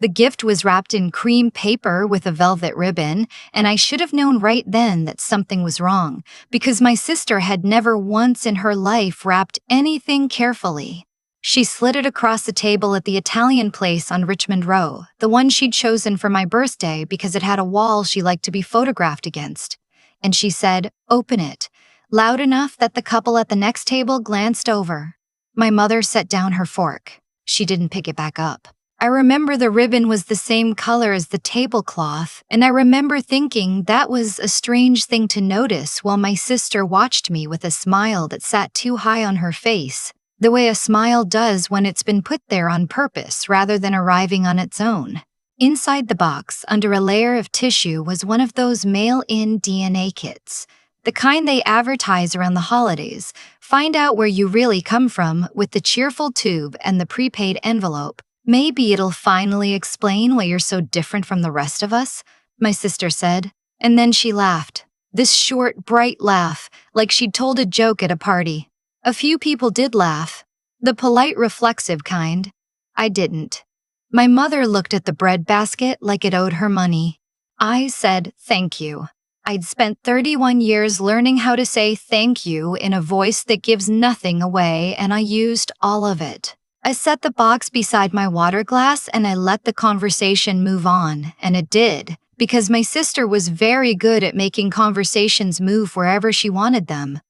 The gift was wrapped in cream paper with a velvet ribbon, and I should have known right then that something was wrong, because my sister had never once in her life wrapped anything carefully. She slid it across the table at the Italian place on Richmond Row, the one she'd chosen for my birthday because it had a wall she liked to be photographed against. And she said, "Open it," loud enough that the couple at the next table glanced over. My mother set down her fork. She didn't pick it back up. I remember the ribbon was the same color as the tablecloth, and I remember thinking that was a strange thing to notice while my sister watched me with a smile that sat too high on her face, the way a smile does when it's been put there on purpose rather than arriving on its own. Inside the box, under a layer of tissue, was one of those mail-in DNA kits, the kind they advertise around the holidays. Find out where you really come from with the cheerful tube and the prepaid envelope. "Maybe it'll finally explain why you're so different from the rest of us," my sister said. And then she laughed. This short, bright laugh, like she'd told a joke at a party. A few people did laugh. The polite, reflexive kind. I didn't. My mother looked at the bread basket like it owed her money. I said, "Thank you." I'd spent 31 years learning how to say thank you in a voice that gives nothing away, and I used all of it. I set the box beside my water glass and I let the conversation move on, and it did, because my sister was very good at making conversations move wherever she wanted them.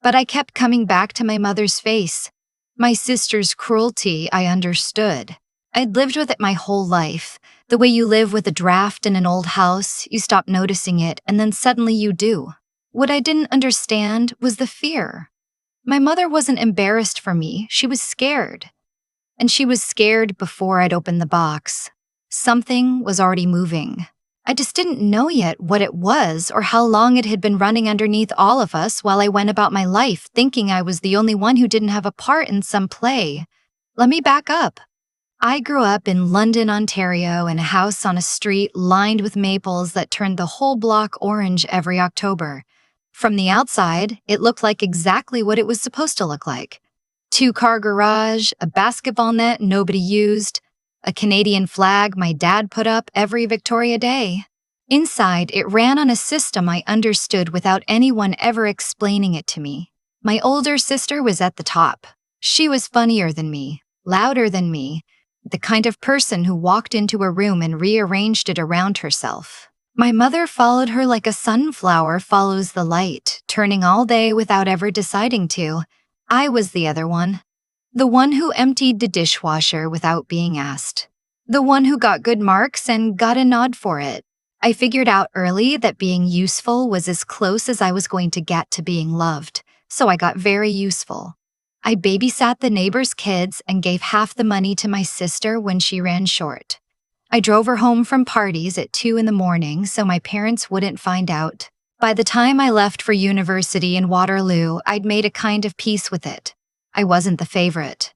But I kept coming back to my mother's face. My sister's cruelty, I understood. I'd lived with it my whole life. The way you live with a draft in an old house, you stop noticing it, and then suddenly you do. What I didn't understand was the fear. My mother wasn't embarrassed for me, she was scared. And she was scared before I'd opened the box. Something was already moving. I just didn't know yet what it was or how long it had been running underneath all of us while I went about my life thinking I was the only one who didn't have a part in some play. Let me back up. I grew up in London, Ontario, in a house on a street lined with maples that turned the whole block orange every October. From the outside, it looked like exactly what it was supposed to look like. Two-car garage, a basketball net nobody used, a Canadian flag my dad put up every Victoria Day. Inside, it ran on a system I understood without anyone ever explaining it to me. My older sister was at the top. She was funnier than me, louder than me, the kind of person who walked into a room and rearranged it around herself. My mother followed her like a sunflower follows the light, turning all day without ever deciding to. I was the other one. The one who emptied the dishwasher without being asked. The one who got good marks and got a nod for it. I figured out early that being useful was as close as I was going to get to being loved, so I got very useful. I babysat the neighbors' kids and gave half the money to my sister when she ran short. I drove her home from parties at 2 in the morning so my parents wouldn't find out. By the time I left for university in Waterloo, I'd made a kind of peace with it. I wasn't the favorite.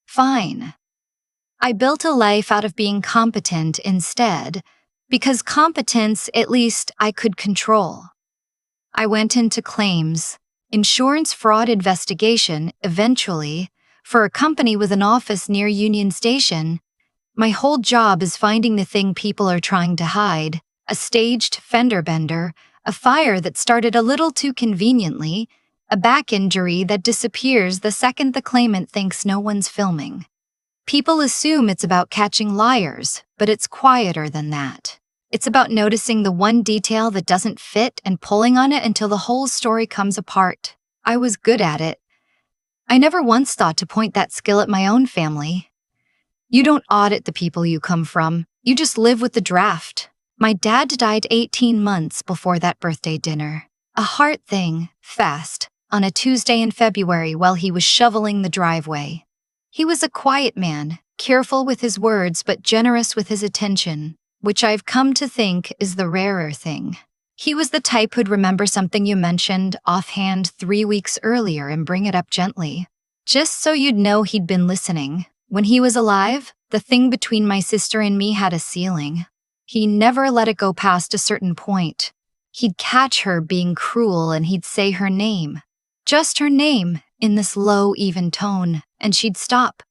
Fine. I built a life out of being competent instead, because competence, at least, I could control. I went into claims, insurance fraud investigation, eventually, for a company with an office near Union Station. My whole job is finding the thing people are trying to hide, a staged fender bender, a fire that started a little too conveniently, a back injury that disappears the second the claimant thinks no one's filming. People assume it's about catching liars, but it's quieter than that. It's about noticing the one detail that doesn't fit and pulling on it until the whole story comes apart. I was good at it. I never once thought to point that skill at my own family. You don't audit the people you come from, you just live with the draft. My dad died 18 months before that birthday dinner. A heart thing, fast, on a Tuesday in February while he was shoveling the driveway. He was a quiet man, careful with his words but generous with his attention, which I've come to think is the rarer thing. He was the type who'd remember something you mentioned offhand 3 weeks earlier and bring it up gently, just so you'd know he'd been listening. When he was alive, the thing between my sister and me had a ceiling. He never let it go past a certain point. He'd catch her being cruel and he'd say her name. Just her name, in this low, even tone, and she'd stop.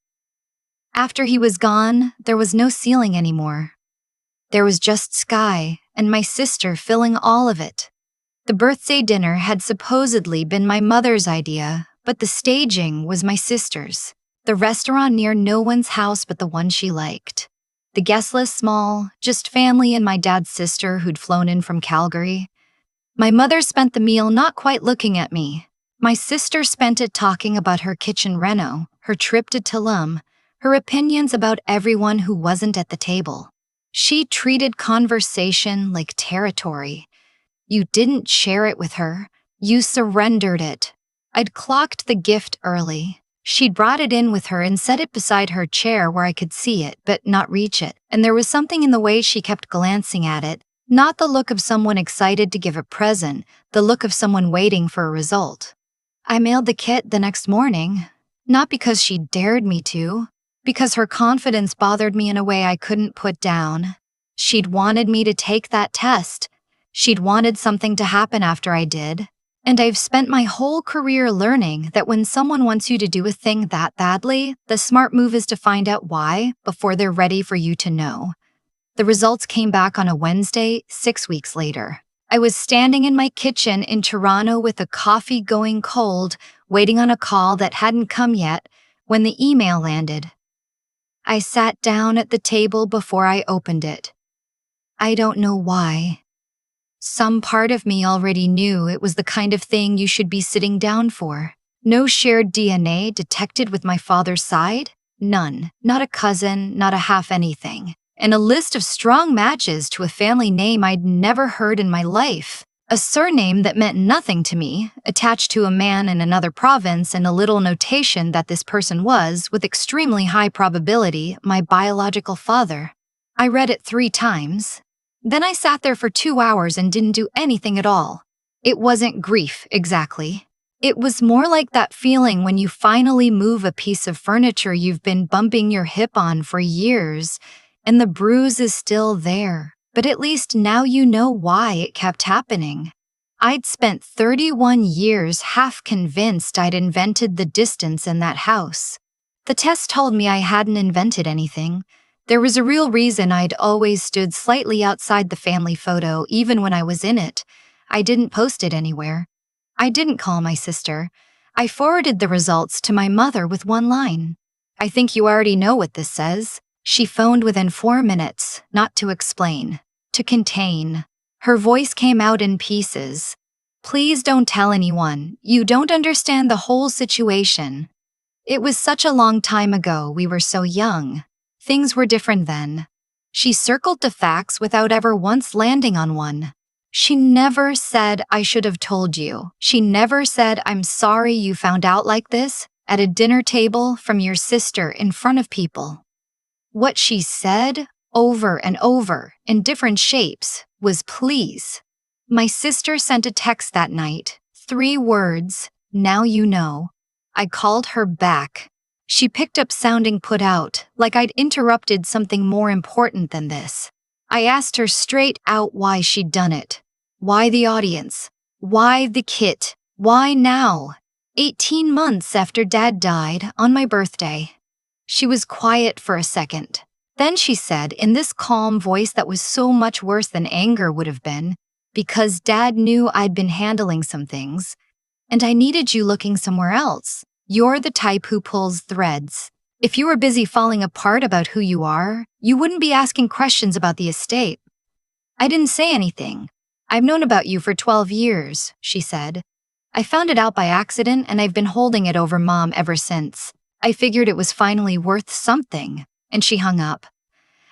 After he was gone, there was no ceiling anymore. There was just sky, and my sister filling all of it. The birthday dinner had supposedly been my mother's idea, but the staging was my sister's. The restaurant near no one's house but the one she liked. The guest list small, just family and my dad's sister who'd flown in from Calgary. My mother spent the meal not quite looking at me. My sister spent it talking about her kitchen reno, her trip to Tulum, her opinions about everyone who wasn't at the table. She treated conversation like territory. You didn't share it with her. You surrendered it. I'd clocked the gift early. She'd brought it in with her and set it beside her chair where I could see it, but not reach it. And there was something in the way she kept glancing at it. Not the look of someone excited to give a present, the look of someone waiting for a result. I mailed the kit the next morning, not because she dared me to, because her confidence bothered me in a way I couldn't put down. She'd wanted me to take that test. She'd wanted something to happen after I did. And I've spent my whole career learning that when someone wants you to do a thing that badly, the smart move is to find out why before they're ready for you to know. The results came back on a Wednesday, 6 weeks later. I was standing in my kitchen in Toronto with a coffee going cold, waiting on a call that hadn't come yet, when the email landed. I sat down at the table before I opened it. I don't know why. Some part of me already knew it was the kind of thing you should be sitting down for. No shared DNA detected with my father's side? None. Not a cousin, not a half anything. And a list of strong matches to a family name I'd never heard in my life. A surname that meant nothing to me, attached to a man in another province, and a little notation that this person was, with extremely high probability, my biological father. I read it 3 times. Then I sat there for 2 hours and didn't do anything at all. It wasn't grief, exactly. It was more like that feeling when you finally move a piece of furniture you've been bumping your hip on for years, and the bruise is still there, but at least now you know why it kept happening. I'd spent 31 years half convinced I'd invented the distance in that house. The test told me I hadn't invented anything. There was a real reason I'd always stood slightly outside the family photo even when I was in it. I didn't post it anywhere. I didn't call my sister. I forwarded the results to my mother with 1 line. I think you already know what this says. She phoned within 4 minutes, not to explain, to contain. Her voice came out in pieces. Please don't tell anyone. You don't understand the whole situation. It was such a long time ago, we were so young. Things were different then. She circled the facts without ever once landing on one. She never said, I should have told you. She never said, I'm sorry you found out like this, at a dinner table from your sister in front of people. What she said, over and over, in different shapes, was please. My sister sent a text that night. 3 words, now you know. I called her back. She picked up sounding put out, like I'd interrupted something more important than this. I asked her straight out why she'd done it. Why the audience? Why the kit? Why now? 18 months after Dad died, on my birthday. She was quiet for a second. Then she said, in this calm voice that was so much worse than anger would have been, because Dad knew I'd been handling some things, and I needed you looking somewhere else. You're the type who pulls threads. If you were busy falling apart about who you are, you wouldn't be asking questions about the estate. I didn't say anything. I've known about you for 12 years, she said. I found it out by accident and I've been holding it over Mom ever since. I figured it was finally worth something, and she hung up.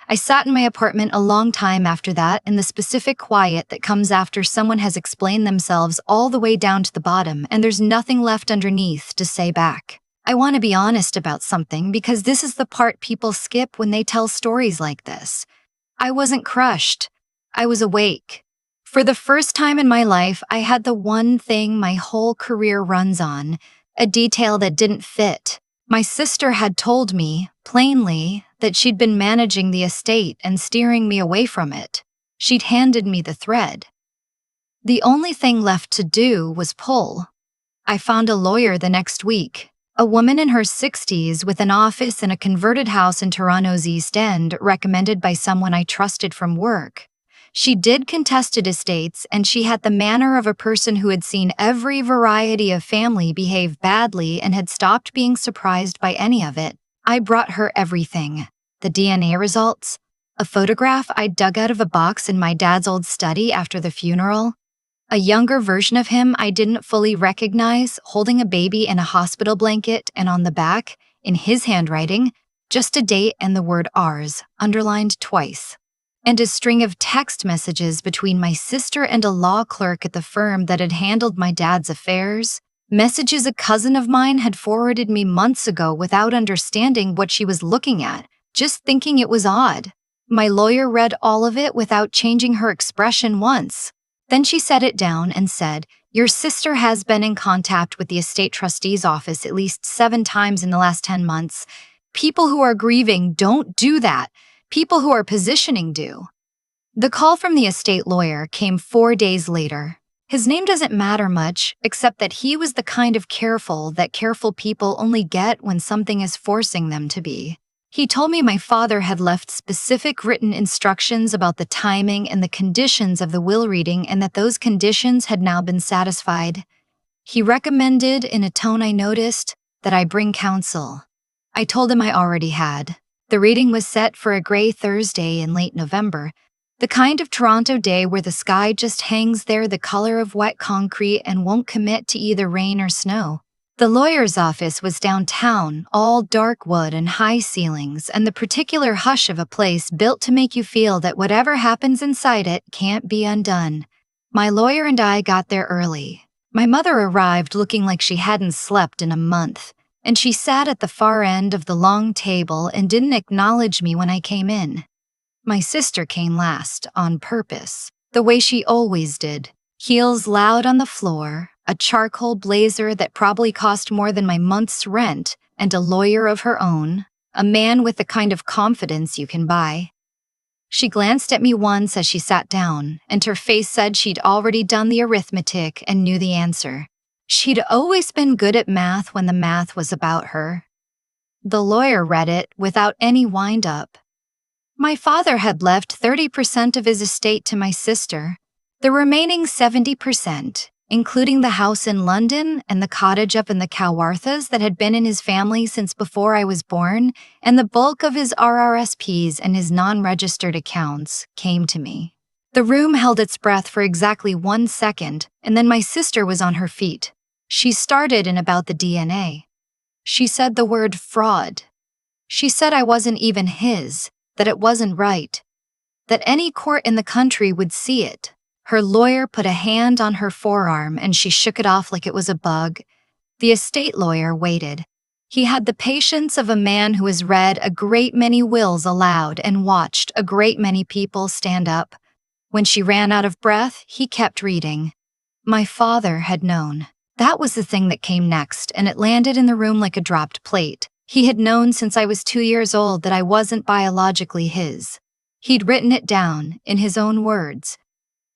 I sat in my apartment a long time after that in the specific quiet that comes after someone has explained themselves all the way down to the bottom and there's nothing left underneath to say back. I want to be honest about something because this is the part people skip when they tell stories like this. I wasn't crushed. I was awake. For the first time in my life, I had the one thing my whole career runs on, a detail that didn't fit. My sister had told me, plainly, that she'd been managing the estate and steering me away from it. She'd handed me the thread. The only thing left to do was pull. I found a lawyer the next week. A woman in her 60s with an office in a converted house in Toronto's East End, recommended by someone I trusted from work. She did contested estates, and she had the manner of a person who had seen every variety of family behave badly and had stopped being surprised by any of it. I brought her everything. The DNA results, a photograph I dug out of a box in my dad's old study after the funeral, a younger version of him I didn't fully recognize, holding a baby in a hospital blanket, and on the back, in his handwriting, just a date and the word ours, underlined twice. And a string of text messages between my sister and a law clerk at the firm that had handled my dad's affairs, messages a cousin of mine had forwarded me months ago without understanding what she was looking at, just thinking it was odd. My lawyer read all of it without changing her expression once. Then she set it down and said, "Your sister has been in contact with the estate trustee's office at least 7 times in the last 10 months. People who are grieving don't do that. People who are positioning do." The call from the estate lawyer came 4 days later. His name doesn't matter much, except that he was the kind of careful that careful people only get when something is forcing them to be. He told me my father had left specific written instructions about the timing and the conditions of the will reading, and that those conditions had now been satisfied. He recommended, in a tone I noticed, that I bring counsel. I told him I already had. The reading was set for a gray Thursday in late November, the kind of Toronto day where the sky just hangs there the color of wet concrete and won't commit to either rain or snow. The lawyer's office was downtown, all dark wood and high ceilings, and the particular hush of a place built to make you feel that whatever happens inside it can't be undone. My lawyer and I got there early. My mother arrived looking like she hadn't slept in a month, and she sat at the far end of the long table and didn't acknowledge me when I came in. My sister came last, on purpose, the way she always did, heels loud on the floor, a charcoal blazer that probably cost more than my month's rent, and a lawyer of her own, a man with the kind of confidence you can buy. She glanced at me once as she sat down, and her face said she'd already done the arithmetic and knew the answer. She'd always been good at math when the math was about her. The lawyer read it without any wind-up. My father had left 30% of his estate to my sister. The remaining 70%, including the house in London and the cottage up in the Cowarthas that had been in his family since before I was born, and the bulk of his RRSPs and his non-registered accounts, came to me. The room held its breath for exactly 1 second, and then my sister was on her feet. She started in about the DNA. She said the word fraud. She said I wasn't even his, that it wasn't right, that any court in the country would see it. Her lawyer put a hand on her forearm and she shook it off like it was a bug. The estate lawyer waited. He had the patience of a man who has read a great many wills aloud and watched a great many people stand up. When she ran out of breath, he kept reading. My father had known. That was the thing that came next, and it landed in the room like a dropped plate. He had known since I was 2 years old that I wasn't biologically his. He'd written it down, in his own words.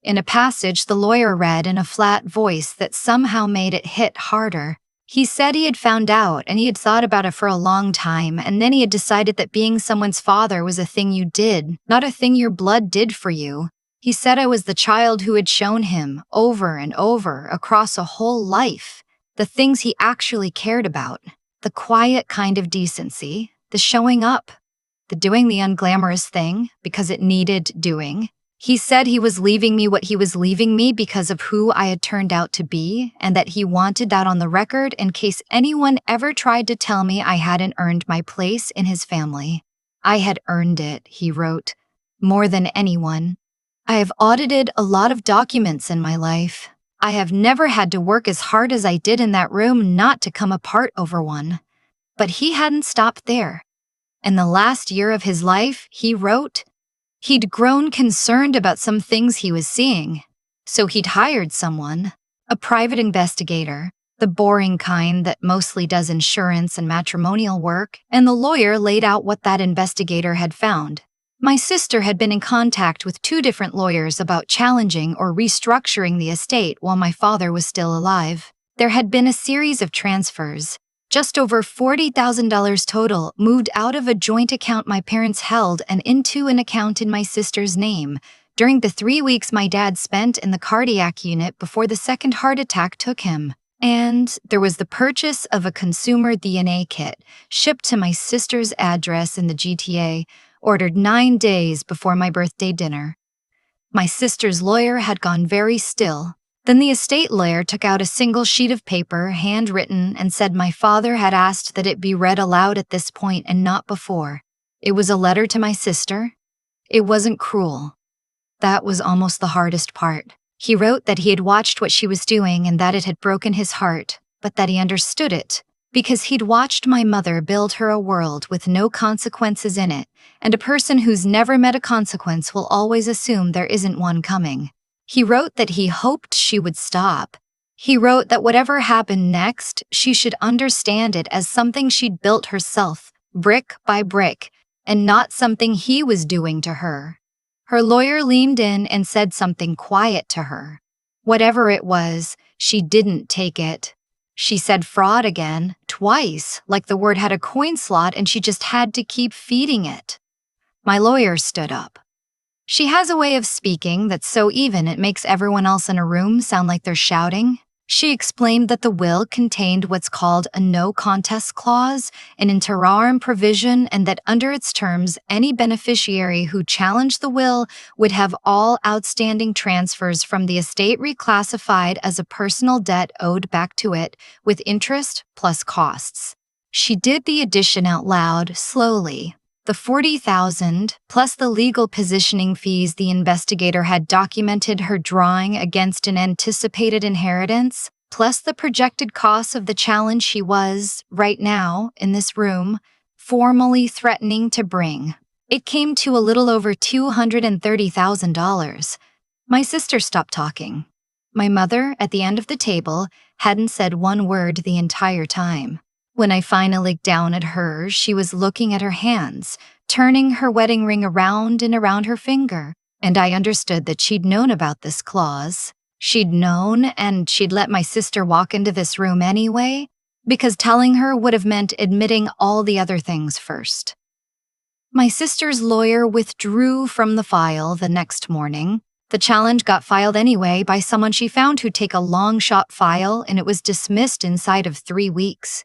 In a passage the lawyer read in a flat voice that somehow made it hit harder. He said he had found out and he had thought about it for a long time, and then he had decided that being someone's father was a thing you did, not a thing your blood did for you. He said I was the child who had shown him, over and over, across a whole life, the things he actually cared about. The quiet kind of decency, the showing up, the doing the unglamorous thing because it needed doing. He said he was leaving me what he was leaving me because of who I had turned out to be, and that he wanted that on the record in case anyone ever tried to tell me I hadn't earned my place in his family. I had earned it, he wrote, more than anyone. I have audited a lot of documents in my life. I have never had to work as hard as I did in that room not to come apart over one. But he hadn't stopped there. In the last year of his life, he wrote, he'd grown concerned about some things he was seeing, so he'd hired someone, a private investigator, the boring kind that mostly does insurance and matrimonial work, and the lawyer laid out what that investigator had found. My sister had been in contact with 2 different lawyers about challenging or restructuring the estate while my father was still alive. There had been a series of transfers, Just over $40,000 total moved out of a joint account my parents held and into an account in my sister's name during the 3 weeks my dad spent in the cardiac unit before the second heart attack took him. And there was the purchase of a consumer DNA kit shipped to my sister's address in the GTA, ordered 9 days before my birthday dinner. My sister's lawyer had gone very still. Then the estate lawyer took out a single sheet of paper, handwritten, and said my father had asked that it be read aloud at this point and not before. It was a letter to my sister. It wasn't cruel. That was almost the hardest part. He wrote that he had watched what she was doing and that it had broken his heart, but that he understood it, because he'd watched my mother build her a world with no consequences in it, and a person who's never met a consequence will always assume there isn't one coming. He wrote that he hoped she would stop. He wrote that whatever happened next, she should understand it as something she'd built herself, brick by brick, and not something he was doing to her. Her lawyer leaned in and said something quiet to her. Whatever it was, she didn't take it. She said fraud again, twice, like the word had a coin slot and she just had to keep feeding it. My lawyer stood up. She has a way of speaking that's so even it makes everyone else in a room sound like they're shouting. She explained that the will contained what's called a no contest clause, an interim provision, and that under its terms, any beneficiary who challenged the will would have all outstanding transfers from the estate reclassified as a personal debt owed back to it, with interest plus costs. She did the addition out loud, slowly. The $40,000, plus the legal positioning fees the investigator had documented her drawing against an anticipated inheritance, plus the projected costs of the challenge she was, right now, in this room, formally threatening to bring. It came to a little over $230,000. My sister stopped talking. My mother, at the end of the table, hadn't said one word the entire time. When I finally looked down at her, she was looking at her hands, turning her wedding ring around and around her finger, and I understood that she'd known about this clause. She'd known, and she'd let my sister walk into this room anyway, because telling her would have meant admitting all the other things first. My sister's lawyer withdrew from the file the next morning. The challenge got filed anyway by someone she found who'd take a long-shot file, and it was dismissed inside of 3 weeks.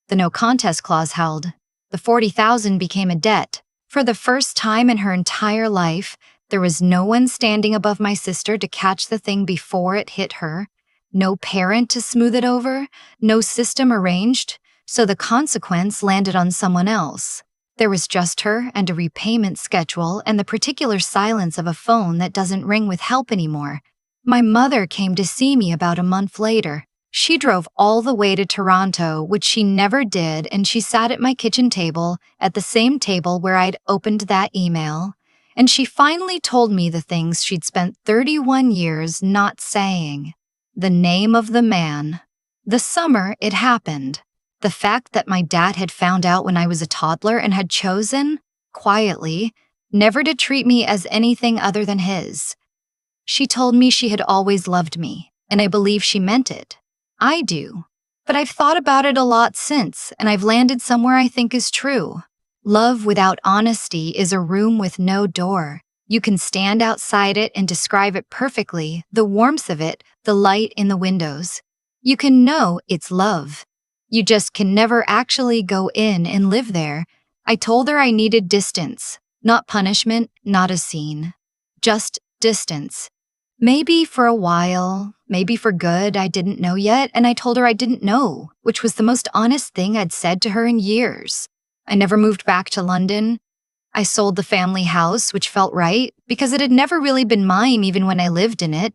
The no contest clause held. The $40,000 became a debt. For the first time in her entire life, there was no one standing above my sister to catch the thing before it hit her, no parent to smooth it over, no system arranged, so the consequence landed on someone else. There was just her and a repayment schedule and the particular silence of a phone that doesn't ring with help anymore. My mother came to see me about a month later. She drove all the way to Toronto, which she never did, and she sat at my kitchen table, at the same table where I'd opened that email, and she finally told me the things she'd spent 31 years not saying. The name of the man. The summer it happened. The fact that my dad had found out when I was a toddler and had chosen, quietly, never to treat me as anything other than his. She told me she had always loved me, and I believe she meant it. I do. But I've thought about it a lot since, and I've landed somewhere I think is true. Love without honesty is a room with no door. You can stand outside it and describe it perfectly, the warmth of it, the light in the windows. You can know it's love. You just can never actually go in and live there. I told her I needed distance, not punishment, not a scene. Just distance. Maybe for a while, maybe for good, I didn't know yet, and I told her I didn't know, which was the most honest thing I'd said to her in years. I never moved back to London. I sold the family house, which felt right, because it had never really been mine even when I lived in it.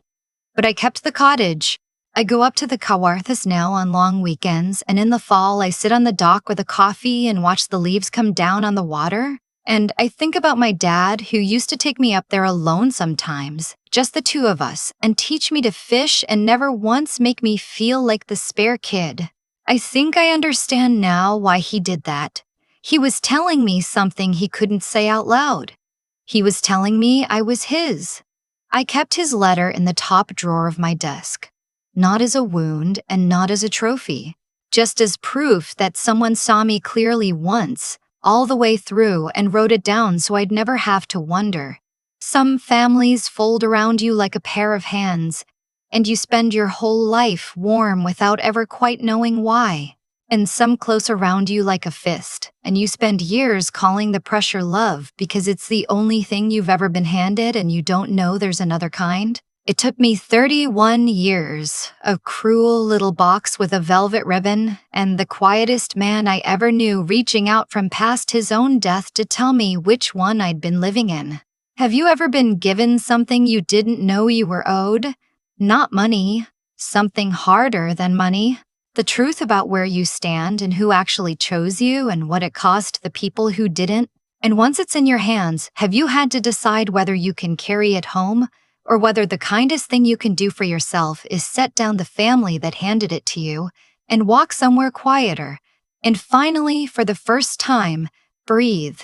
But I kept the cottage. I go up to the Kawarthas now on long weekends, and in the fall I sit on the dock with a coffee and watch the leaves come down on the water. And I think about my dad, who used to take me up there alone sometimes, just the two of us, and teach me to fish and never once make me feel like the spare kid. I think I understand now why he did that. He was telling me something he couldn't say out loud. He was telling me I was his. I kept his letter in the top drawer of my desk. Not as a wound and not as a trophy. just as proof that someone saw me clearly once, all the way through, and wrote it down so I'd never have to wonder. Some families fold around you like a pair of hands, and you spend your whole life warm without ever quite knowing why. And some close around you like a fist, and you spend years calling the pressure love because it's the only thing you've ever been handed and you don't know there's another kind. It took me 31 years, a cruel little box with a velvet ribbon, and the quietest man I ever knew reaching out from past his own death to tell me which one I'd been living in. Have you ever been given something you didn't know you were owed? Not money, something harder than money. The truth about where you stand and who actually chose you and what it cost the people who didn't. And once it's in your hands, have you had to decide whether you can carry it home or whether the kindest thing you can do for yourself is set down the family that handed it to you and walk somewhere quieter? And finally, for the first time, breathe.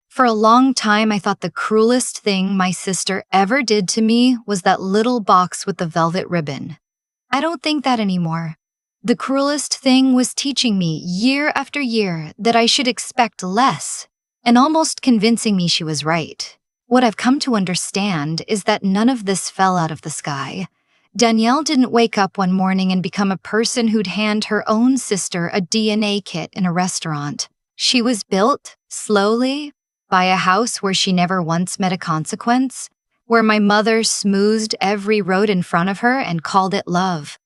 For a long time, I thought the cruelest thing my sister ever did to me was that little box with the velvet ribbon. I don't think that anymore. The cruelest thing was teaching me year after year that I should expect less, and almost convincing me she was right. What I've come to understand is that none of this fell out of the sky. Danielle didn't wake up one morning and become a person who'd hand her own sister a DNA kit in a restaurant. She was built, slowly, by a house where she never once met a consequence, where my mother smoothed every road in front of her and called it love.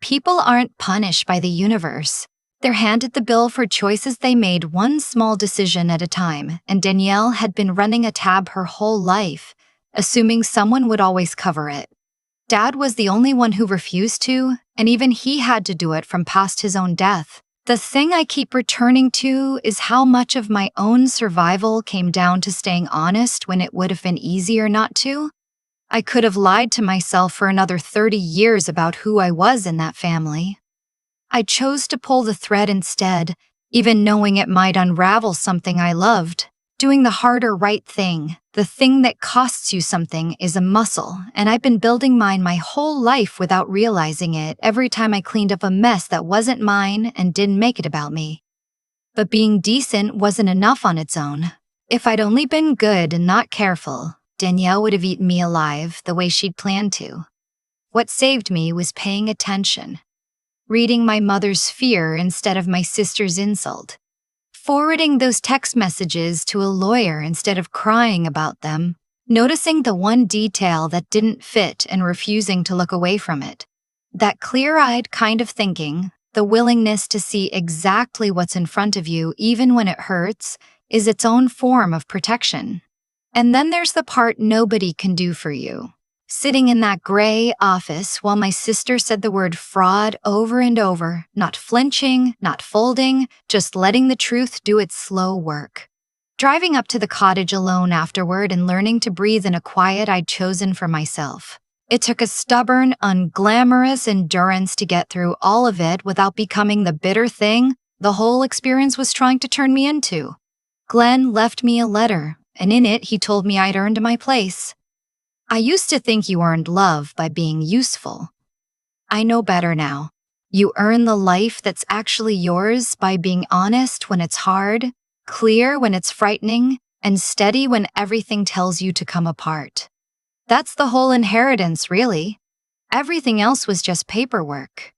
People aren't punished by the universe. They're handed the bill for choices they made one small decision at a time, and Danielle had been running a tab her whole life, assuming someone would always cover it. Dad was the only one who refused to, and even he had to do it from past his own death. The thing I keep returning to is how much of my own survival came down to staying honest when it would have been easier not to. I could have lied to myself for another 30 years about who I was in that family. I chose to pull the thread instead, even knowing it might unravel something I loved. Doing the harder right thing, the thing that costs you something, is a muscle, and I've been building mine my whole life without realizing it every time I cleaned up a mess that wasn't mine and didn't make it about me. But being decent wasn't enough on its own. If I'd only been good and not careful, Danielle would have eaten me alive the way she'd planned to. What saved me was paying attention, reading my mother's fear instead of my sister's insult, forwarding those text messages to a lawyer instead of crying about them, noticing the one detail that didn't fit and refusing to look away from it. That clear-eyed kind of thinking, the willingness to see exactly what's in front of you even when it hurts, is its own form of protection. And then there's the part nobody can do for you. Sitting in that gray office while my sister said the word fraud over and over, not flinching, not folding, just letting the truth do its slow work. Driving up to the cottage alone afterward and learning to breathe in a quiet I'd chosen for myself. It took a stubborn, unglamorous endurance to get through all of it without becoming the bitter thing the whole experience was trying to turn me into. Glenn left me a letter, and in it he told me I'd earned my place. I used to think you earned love by being useful. I know better now. You earn the life that's actually yours by being honest when it's hard, clear when it's frightening, and steady when everything tells you to come apart. That's the whole inheritance, really. Everything else was just paperwork.